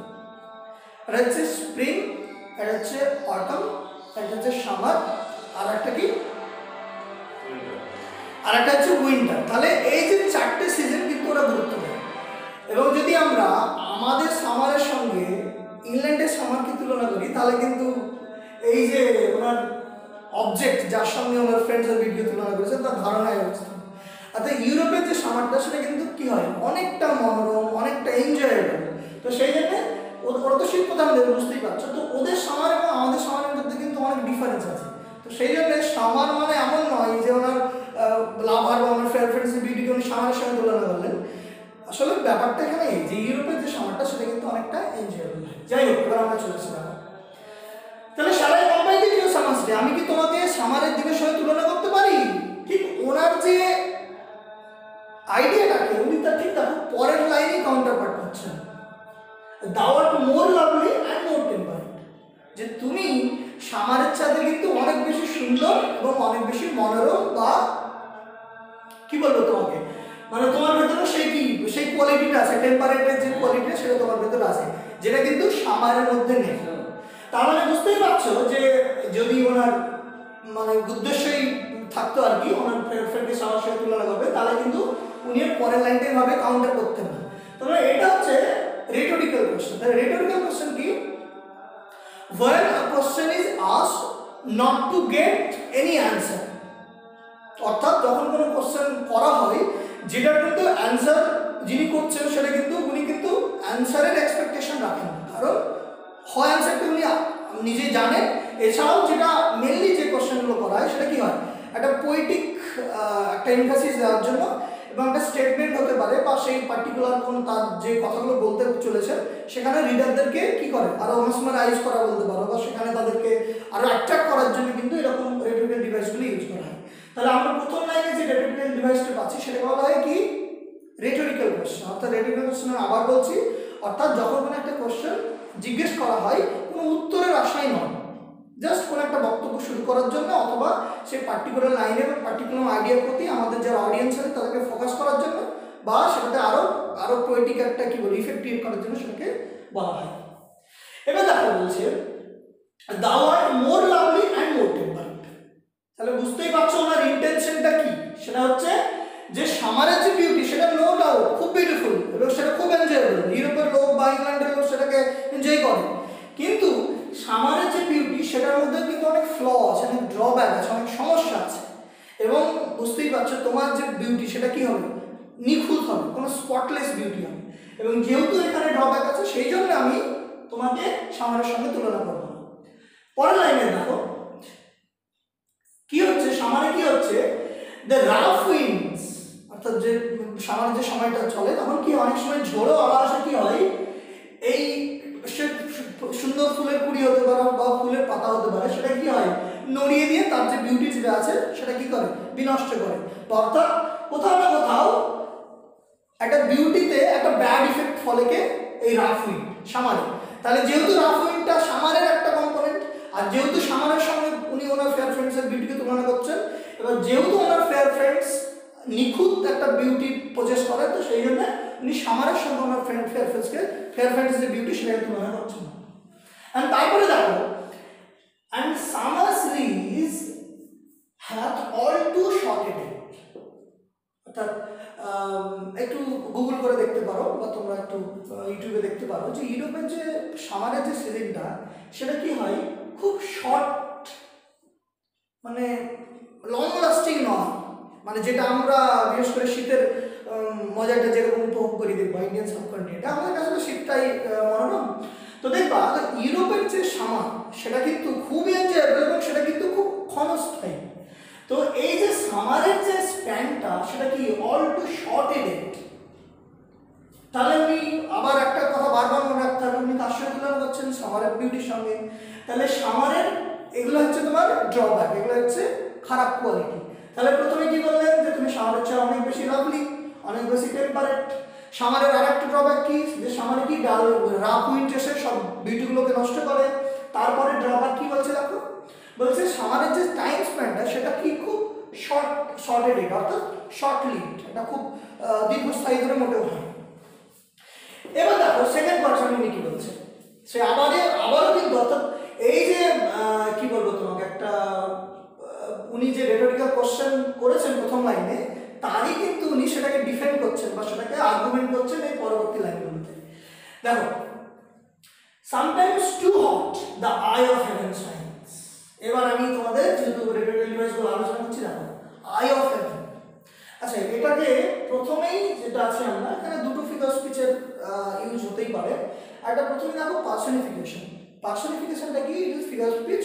এটা হচ্ছে স্প্রিং, এটা হচ্ছে অটম, এটা হচ্ছে সামার, আর একটা কি, আর একটা হচ্ছে উইন্টার। তাহলে এই যে 4টে সিজন কিন্তু ওরা গুরুত্ব দেয়। এবং যদি আমরা আমাদের সামারের সঙ্গে ইংল্যান্ডের সামারকে তুলনা করি, তাহলে কিন্তু এই যে ওনার অবজেক্ট যার সঙ্গে ওনার ফ্রেন্ডসের ভিডিও তুলনা করেছে তার ধারণায় অবস্থা, অর্থাৎ ইউরোপের যে সামারটা সেটা কিন্তু কি হয়, অনেকটা মনোরম, অনেকটা এনজয়েবল। তো সেই জন্য ওরা তো শীত প্রধান দেশ, বুঝতেই পারছো। তো ওদের সামার এবং আমাদের সামারের মধ্যে কিন্তু অনেক ডিফারেন্স আছে। তো সেই জন্য সামার মানে এমন নয় যে ওনার লাভার বা ওনার ফ্রেন্ডসের ভিডিও উনি সামারের সঙ্গে তুলনা করলেন। আসলে ব্যাপারটা এখানে এই যে ইউরোপের যে সামারটা সেটা কিন্তু অনেকটা এনজয়েবল হয়। যাই হোক, এবার আমরা চলে আসলাম। তাহলে সারাই কোম্পানিতে কেউ সামার, আমি কি তোমাকে সামারের দিনের সঙ্গে তুলনা করতে পারি? ঠিক ওনার যে আইডিয়াটাকে উনি তার ঠিক দেখো পরের লাইনে কাউন্টার পার্ট করছেন, thou art more lovely and more temperate, যে তুমি সামারের চাঁদে কিন্তু অনেক বেশি সুন্দর এবং অনেক বেশি মনোরম, বা কি বলবো তোমাকে, মানে তোমার ভেতরে সেই কোয়ালিটিটা আছে, টেম্পারেটের যে কোয়ালিটি সেটা তোমার ভেতরে আছে, যেটা কিন্তু সামারের মধ্যে নেই। তার মানে বুঝতেই পারছো যে যদি ওনার মানে উদ্দেশ্যই থাকতো আর কি ওনার ফ্রেন্ডকে সামার সঙ্গে তুলনা করবে, তাহলে কিন্তু উনি পরের লাইনটা এভাবে কাউন্টার করতেন না। তাহলে এটা হচ্ছে rhetorical question. The rhetorical question কি, when a question is asked not to get any answer, অর্থাৎ যখন কোনো কোশ্চেন করা হয় যেটার কিন্তু অ্যান্সার যিনি করছেন সেটা কিন্তু উনি কিন্তু অ্যান্সারের এক্সপেকটেশন রাখেন না, কারণ হয় অ্যান্সারটা উনি নিজে জানেন। এছাড়াও যেটা মেনলি যে কোশ্চেনগুলো করা হয় সেটা কি হয়, একটা পোয়েটিক একটা এমফাসিস দেওয়ার জন্য, এবং একটা স্টেটমেন্ট হতে পারে বা সেই পার্টিকুলার কোনো তার যে কথাগুলো বলতে চলেছে সেখানে রিডারদেরকে কি করে আরো মেসমারাইজ করা বলতে পারো, বা সেখানে তাদেরকে আরো অ্যাট্রাক্ট করার জন্য কিন্তু এরকম রেটোরিক্যাল ডিভাইসগুলো ইউজ করা হয়। তাহলে আমরা প্রথম লাইনে যে রেটোরিক্যাল ডিভাইসটা পাচ্ছি সেটা বলা হয় কি, রেটোরিক্যাল কোশ্চেন। অর্থাৎ রেটোরিক্যাল কোশ্চেন আবার বলছি, অর্থাৎ যখন কোনো একটা কোশ্চেন জিজ্ঞেস করা হয় কোনো উত্তরের আশায় নয়, জাস্ট কোনো একটা বক্তব্য শুরু করার জন্য, অথবা সেই পার্টিকুলার লাইনে বা পার্টিকুলার আইডিয়ার প্রতি আমাদের যারা অডিয়েন্স আছে তাদেরকে ফোকাস করার জন্য, বা সেটাতে আরো পোয়েটিক একটা কি বলি ইফেক্ট ক্রিয়েট করার জন্য সেটাকে বলা হয়। এবার দেখো বলছে thou art more lovely and more temperate। তাহলে বুঝতেই পারছো ওনার ইন্টেনশনটা কি, সেটা হচ্ছে যে সামারের যে বিউটি সেটা নো ডাউট খুব বিউটিফুল এবং সেটা খুব এনজয়েবল, ইউরোপের লোক বা ইংল্যান্ডের লোক সেটাকে এনজয় করে, কিন্তু সামারের যে বিউটি সেটার মধ্যে কিন্তু অনেক ফ্ল আছে, অনেক ড্রব্যাক আছে, অনেক সমস্যা আছে। এবং বুঝতেই পারছো তোমার যে বিউটি সেটা কি হবে, নিখুঁত হবে, কোনো স্পটলেস বিউটি হবে। এবং যেহেতু এখানে ড্রব্যাক আছে সেই জন্য আমি তোমাকে সামারের সঙ্গে তুলনা করবো না। পরের লাইনে দেখো কি হচ্ছে, সামারে কি হচ্ছে, দ্য রাফ উইন্ডস, অর্থাৎ যে সামারের যে সময়টা চলে তখন কি অনেক সময় ঝোড়ো আবাসে কি হয়, এই সুন্দর ফুলের কুড়ি হতে পারে বা ফুলের পাতা হতে পারে, সেটা কি হয় নড়িয়ে দিয়ে তার যে বিউটি যেটা আছে সেটা কি করে বিনষ্ট করে। অর্থাৎ কোথাও না কোথাও একটা বিউটিতে একটা ব্যাড ইফেক্ট ফলে কে এই রাফ উইন্ড সামারে। তাহলে যেহেতু রাফ উইন্ডটা সামারের একটা কম্পোনেন্ট, আর যেহেতু সামারের সঙ্গে উনি ওনার ফেয়ার ফ্রেন্ডসের বিউটিকে তুলনা করছেন, এবার যেহেতু ওনার ফেয়ার ফ্রেন্ডস নিখুঁত একটা বিউটি প্রচেস করে, তো সেই জন্য উনি সামারের সঙ্গে ওনার ফেয়ার ফ্রেন্ডস যে বিউটি সেটাকে তুলনা করছেন। আর তারপরে দেখো and summer's leaves hath all too short a day, অর্থাৎ একটু গুগল করে দেখতে পারো বা তোমরা একটু ইউটিউবে দেখতে পারো যে ইউরোপের যে সামারের যে সিজনটা সেটা কি হয় খুব শর্ট, মানে লং লাস্টিং নয়, মানে যেটা আমরা বিশেষ করে শীতের মজাটা যেরকম উপভোগ করি দেখবো ইন্ডিয়ান সাবকন্টিনেন্টে, আমাদের কাছে শীতটাই মনোরম। তো দেখবা ইউরোপের যে সামার সেটা কিন্তু খুব এনজয়েবল এবং সেটা কিন্তু খুব ক্ষণস্থায়ী। তো এই যে সামারের যে স্প্যানটা সেটা কি all too short a date. তাহলে উনি আবার একটা কথা বারবার মনে রাখতে হবে, উনি কার সঙ্গে তুলনা করছেন সামারের বিউটির সঙ্গে। তাহলে সামারের এগুলো হচ্ছে তোমার ড্রব্যাক, এগুলো হচ্ছে খারাপ কোয়ালিটি। তাহলে প্রথমে কি বললেন যে তুমি সামারের চেয়ে অনেক বেশি লাভলি, অনেক বেশি টেম্পারেট। সামারের আর একটা ড্রব্যাক কি, যে সামারে কি রাফ উইন্ড এসে সব বিউটিগুলোকে নষ্ট করে। তারপরে ড্রব্যাক কি বলছে দেখো, বলছে সামারের যে টাইম স্প্যানটা সেটা কি খুব শর্টেড অর্থাৎ শর্ট লিভড, এটা খুব দীর্ঘস্থায়ী ধরে মোটেও হয়। এবার দেখো সেকেন্ড পার্সন উনি কি বলছে, সে আবারও কিন্তু অর্থাৎ এই যে কি বলবো তোমাকে একটা উনি যে রেটরিক্যাল কোশ্চেন করেছেন প্রথম লাইনে, তারই কিন্তু উনি সেটাকে ডিফেন্ড করছেন বা সেটাকে আর্গুমেন্ট করছেন এই পরবর্তী লাইনগুলোতে। দেখো, sometimes too hot the eye of heaven shines. এবার আমি তোমাদের যেহেতু রেটরিক্যাল ডিভাইসগুলো আলোচনা করছি, দেখো আই অফ হেভেন। আচ্ছা, এটাকে প্রথমেই যেটা আছে আমরা এখানে দুটো ফিগার স্পিচের ইউজ হতেই পারে। একটা প্রথমে দেখো পার্সনিফিকেশন। পার্সনিফিকেশনটা কি? It is figure speech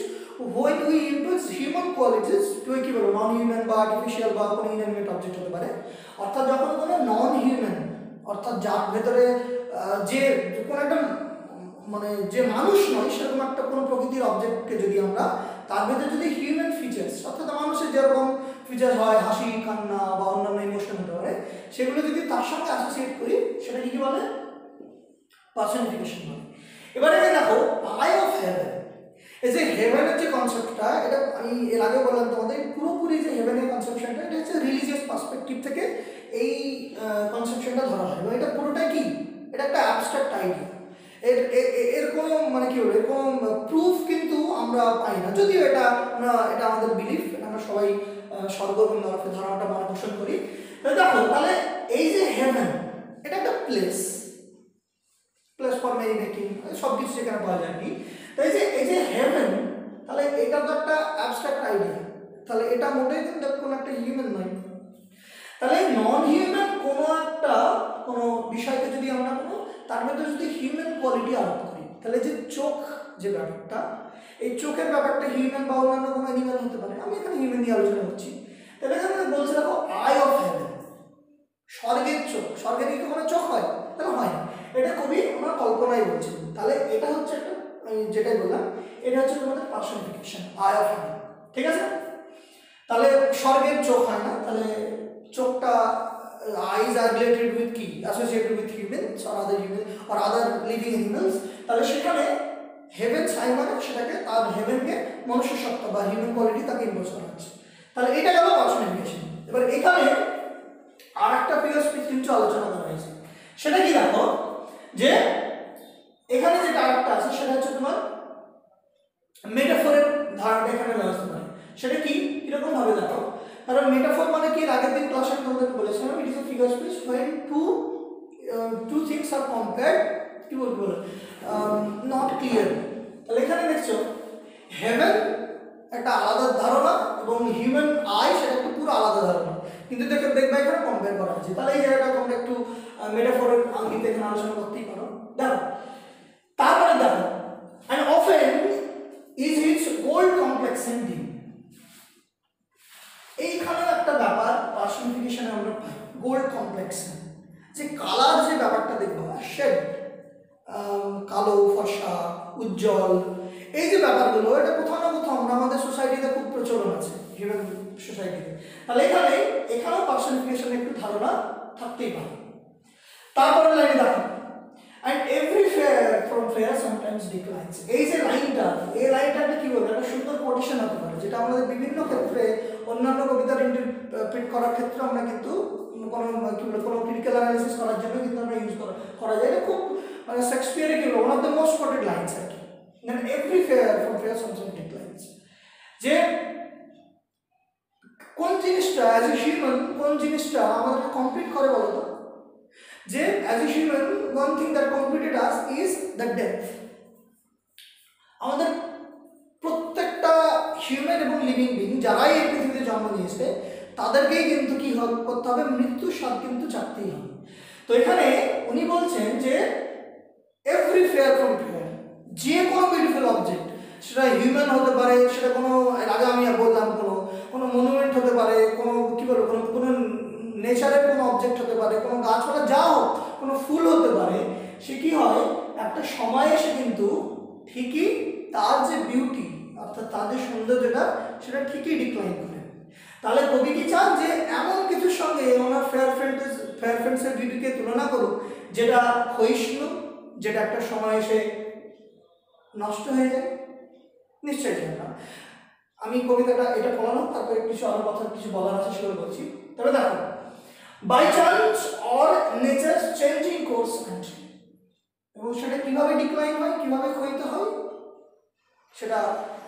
when we use human qualities to কি বলবো নন হিউম্যান বা আর্টিফিশিয়াল বা কোনো ইনঅ্যানিমেট অবজেক্ট হতে পারে, অর্থাৎ যখন কোনো নন হিউম্যান অর্থাৎ যার ভেতরে যে কোনো একটা মানে যে মানুষ নয় সেরকম একটা কোনো প্রকৃতির অবজেক্টকে যদি আমরা তার ভেতরে যদি হিউম্যান ফিচার্স অর্থাৎ মানুষের যেরকম ফিচার্স হয়, হাসি, কান্না বা অন্যান্য ইমোশন হতে পারে, সেগুলো যদি তার সঙ্গে অ্যাসোসিয়েট করি সেটা কি বলে? পার্সনিফিকেশন বলে। এবারে দেখো আই অফ হেভেন, এই যে হেভেনের যে কনসেপ্টটা, এটা আমি এর আগে বললাম তোমাদের, পুরোপুরি যে হেভেনের কনসেপশনটা এটা হচ্ছে রিলিজিয়াস পার্সপেক্টিভ থেকে এই কনসেপশনটা ধরা হয় এবং এটা পুরোটাই কি, এটা একটা অ্যাবস্ট্রাক্ট আইডিয়া। এর কোনো মানে কি বলবো, এর কোনো প্রুফ কিন্তু আমরা পাই না, যদিও এটা আমাদের বিলিফ, আমরা সবাই স্বর্গ এবং নরকের ধারণাটা মনে পোষণ করি। দেখো তাহলে এই যে হেভেন, এটা একটা প্লেস ফর মেরি মেকিং, সব কিছু সেখানে পাওয়া যায় কি। তাই যে এই যে হেভেন, তাহলে এটা তো একটা অ্যাবস্ট্রাক্ট আইডিয়া, তাহলে এটা মোটেই কিন্তু কোনো একটা হিউম্যান নয়। তাহলে নন হিউম্যান কোনো বিষয়কে যদি আমরা তার মধ্যে যদি হিউম্যান কোয়ালিটি আরোপ করি, তাহলে যে চোখ যে ব্যাপারটা, এই চোখের ব্যাপারটা হিউম্যান বা অন্যান্য কোনো অ্যানিমাল হতে পারে। আমি এখানে হিউম্যান নিয়ে আলোচনা করছি। তাহলে এখানে বলছে দেখো আই অফ হেভেন, স্বর্গের চোখ। স্বর্গের কি কোনো চোখ হয়? তাহলে হয় না, এটা কবি আমরা কল্পনাই বলছি। তাহলে এটা হচ্ছে একটা, আমি যেটাই বললাম, এটা হচ্ছে তোমাদের পার্সনিফিকেশন, আই অফ হেভেন। ঠিক আছে? তাহলে স্বর্গের চোখ হয় না, তাহলে চোখটা eyes are related with কি, associated with humans or other living animals। তাহলে সেখানে হেভেন সাই মানে সেটাকে আর হেভেনকে মনুষ্য সত্তা বা হিউম্যান কোয়ালিটি তাকে ইনভোস করা হচ্ছে। তাহলে এটা গেল পার্সনিফিকেশন। এবার এখানে আর একটা ফিগার স্পিচ কিন্তু আলোচনা করা হয়েছে, সেটা কি দেখো, যে এখানে যেটা আরেকটা আছে সেটা হচ্ছে তোমার মেটাফোরের ধারণা এখানে ব্যবস্থা করে। সেটা কি, কিরকম ভাবে দেখো, কারণ মেটাফোর মানে কি, আগের দিন ক্লাসে তোমাদেরকে বলেছিলাম, it is a figure speech when two things are compared, কি বলবো, নট ক্লিয়ার। তাহলে এখানে দেখছো হেভেন একটা আলাদা ধারণা এবং হিউম্যান আই সেটা একটা পুরো আলাদা ধারণা, কিন্তু দেখবে এখানে কম্পেয়ার করা হয়েছে। তাহলে এই জায়গাটা তোমরা একটু মেটাফোরের আঙ্গিকে এখানে আলোচনা করতেই পারো। দেখো তারপরে দেখো, and often is its gold complexion dim। এইখানে একটা ব্যাপার পার্সনিফিকেশনে আমরা পাই, গোল্ড কমপ্লেক্সন, যে কালার যে ব্যাপারটা দেখবো, শেড, কালো, ফর্সা, উজ্জ্বল, এই যে ব্যাপারগুলো, এটা কোথাও না কোথাও আমরা আমাদের সোসাইটিতে খুব প্রচলন আছে, হিউম্যান সোসাইটিতে। তাহলে এখানেও পার্সনিফিকেশনের একটু ধারণা থাকতেই পারে। তারপরে লাইনে দেখো, and every fair from fair sometimes declines। এই যে লাইনটা, এই লাইনটা কি বলবো, একটা সুন্দর কোটেশন হতে পারে, যেটা আমাদের বিভিন্ন ক্ষেত্রে অন্যান্য কবিতার ইন্টারপ্রিট করার ক্ষেত্রে আমরা কিন্তু কোনো ক্রিটিক্যাল অ্যানালিসিস করার জন্য কিন্তু আমরা ইউজ করা যায়। এটা খুব মানে শেক্সপিয়ারের কি one of the most quoted lines আর কি। Then every fair from fair sometimes declines, যে কোন জিনিসটা অ্যাজ এ হিউম্যান, কোন জিনিসটা আমাদেরকে কমপ্লিট করে বলো তো, যে as a human one thing that completed us is the death. আমাদের প্রত্যেকটা হিউম্যান এবং লিভিং বিং যারাই এই পৃথিবীতে জন্ম নিয়েছে তাদেরকেই কিন্তু কি করতে হবে, মৃত্যুর স্বাদ কিন্তু চাকতেই হবে। তো এখানে উনি বলছেন যে এভরি ফেয়ার ফ্রম ফেয়ার, যে কোনো বিউটিফুল অবজেক্ট, সেটা হিউম্যান হতে পারে, সেটা কোনো আগে আমি বললাম কোনো মনুমেন্ট হতে পারে, কোনো কি বলবো কোনো নেচারের কোনো অবজেক্ট হতে পারে, কোনো গাছপালা যা হোক, কোনো ফুল হতে পারে, সে কি হয় একটা সময় এসে কিন্তু ঠিকই তার যে বিউটি অর্থাৎ তার যে সৌন্দর্যটা সেটা ঠিকই ডিক্লাইন করে। তাহলে কবি কি চান যে এমন কিছুর সঙ্গে ওনার ফেয়ার ফ্রেন্ডসের বিউটিকে তুলনা করুক যেটা ক্ষয়িষ্ণু, যেটা একটা সময় এসে নষ্ট হয়ে যায়? নিশ্চয়ই না। আমি কবিতাটা এটা পড়ানো, তারপরে কিছু আরো কথা কিছু বলার আছে সেগুলো বলছি। তবে দেখো, by chance or nature changing course country, এবং সেটা কিভাবে ডিক্লাইন হয়, কিভাবে ক্ষয়িত হয়, সেটা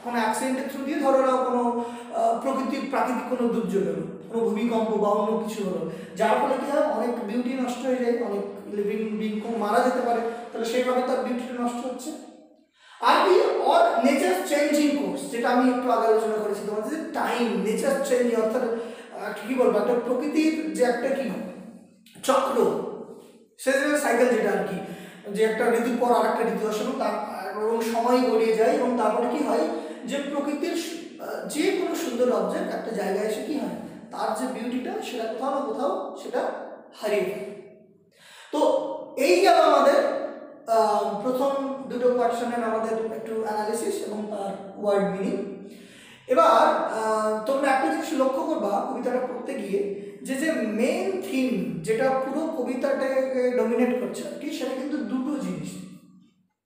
কোনো অ্যাক্সিডেন্টের থ্রু দিয়ে, ধরো না কোনো প্রাকৃতিক কোনো দুর্যোগ হলো, কোনো ভূমিকম্প বা অন্য কিছু হলো, যার ফলে কি হয় অনেক বিউটি নষ্ট হয়ে যায়, অনেক লিভিং বিং মারা যেতে পারে, তাহলে সেইভাবে তার বিউটিটা নষ্ট হচ্ছে। আর কি, অর নেচার চেঞ্জিং কোর্স, যেটা আমি একটু আগে আলোচনা করেছি তোমাদের, যে টাইম নেচার চেঞ্জ, অর্থাৎ কি বলবো, একটা প্রকৃতির যে একটা কি চক্র, সিজনাল সাইকেল, যেটা আর কি, যে একটা ঋতুর পর আর একটা ঋতু আসে এবং সময় গড়িয়ে যায়, এবং তারপরে কি হয় যে প্রকৃতির যে কোনো সুন্দর অবজেক্ট একটা জায়গায় এসে কি হয়, তার যে বিউটিটা সেটা কোথাও না কোথাও সেটা হারিয়ে যায়। তো এই গেল আমাদের প্রথম দুটো কোয়েশ্চেনের আমাদের একটু অ্যানালিসিস এবং তার ওয়ার্ড মিনিং। এবার তোমরা একটা জিনিস লক্ষ্য করবা কবিতাটা পড়তে গিয়ে, যে যে মেইন থিম যেটা পুরো কবিতাটাকে ডমিনেট করছে আর কি, সেটা কিন্তু দুটো জিনিস।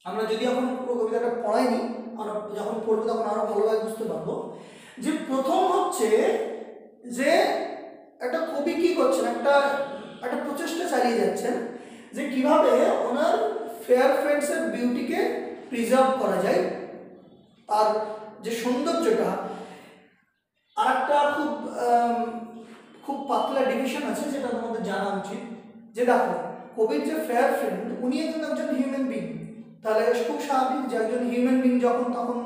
আমরা যদি এখন পুরো কবিতাটা পড়াইনি, আমরা যখন পড়বো তখন আরো ভালোভাবে বুঝতে পারবো। যে প্রথম হচ্ছে যে একটা কবি কি করছেন, একটা প্রচেষ্টা চালিয়ে যাচ্ছেন যে কিভাবে ওনার ফেয়ার ফ্রেন্ডসের বিউটিকে প্রিজার্ভ করা যায়, তার যে সৌন্দর্যটা। আর একটা খুব পাতলা ডিভিশন আছে যেটা তোমাদের জানা উচিত, যে দেখো কবির যে ফেয়ার ফ্রেন্ড উনি কিন্তু একজন হিউম্যান বিং, তাহলে খুব স্বাভাবিক যে একজন হিউম্যান বিং যখন তখন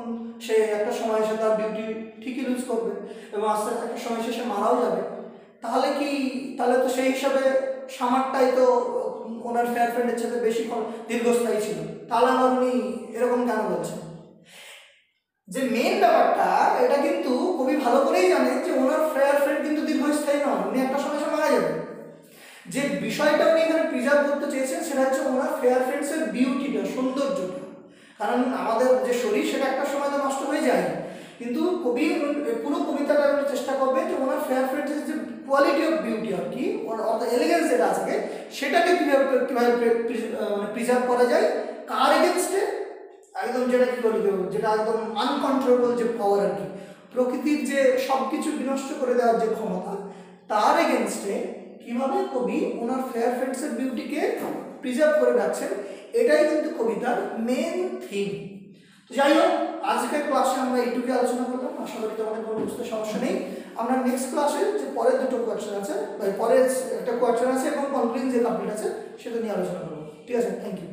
সে একটা সময় এসে তার বিউটি ঠিকই লুজ করবে এবং আস্তে আস্তে একটা সময় সে মারাও যাবে। তাহলে তো সেই হিসাবে সামারটাই তো ওনার ফেয়ার ফ্রেন্ডের সাথে বেশি দীর্ঘস্থায়ী ছিল, তাহলে আবার উনি এরকম কেন বলছেন? যে মেন ব্যাপারটা এটা কিন্তু কবি ভালো করেই জানেন যে ওনার ফেয়ার ফ্রেন্ড কিন্তু দীর্ঘস্থায়ী নয়, উনি একটা সময় সে মারা যাবে। যে বিষয়টা উনি এখানে প্রিজার্ভ করতে চেয়েছেন সেটা হচ্ছে ওনার ফেয়ার ফ্রেন্ডসের বিউটিটা, সৌন্দর্যটা। কারণ আমাদের যে শরীর সেটা একটা সময় তো নষ্ট হয়ে যায়, কিন্তু কবি পুরো কবিতাটা চেষ্টা করবে যে ওনার ফেয়ার ফ্রেন্ডসের যে কোয়ালিটি অফ বিউটি আর কি, অর্থাৎ এলিগেন্স যেটা আছে সেটাকে কীভাবে প্রিজার্ভ করা যায়, কার এগেনস্টে, একদম যেটা কি বলবে, যেটা একদম আনকন্ট্রোলেবল যে পাওয়ার আর কি, প্রকৃতির যে সব কিছু বিনষ্ট করে দেওয়ার যে ক্ষমতা, তার এগেনস্টে কিভাবে কবি ওনার ফেয়ার ফ্রেন্ডসের বিউটিকে প্রিজার্ভ করে রাখছেন, এটাই কিন্তু কবিতার মেন থিম। যাই হোক, আজকের ক্লাসে আমরা এইটুকু আলোচনা করলাম, আশা করি তোমাদের কোনো বুঝতে সমস্যা নেই। আমরা নেক্সট ক্লাসে যে পরের দুটো কোয়েশ্চেন আছে, পরের একটা কোয়েশ্চেন আছে এবং কনক্লুশন যে কমপ্লিট আছে সেটা নিয়ে আলোচনা করবো। ঠিক আছে, থ্যাংক ইউ।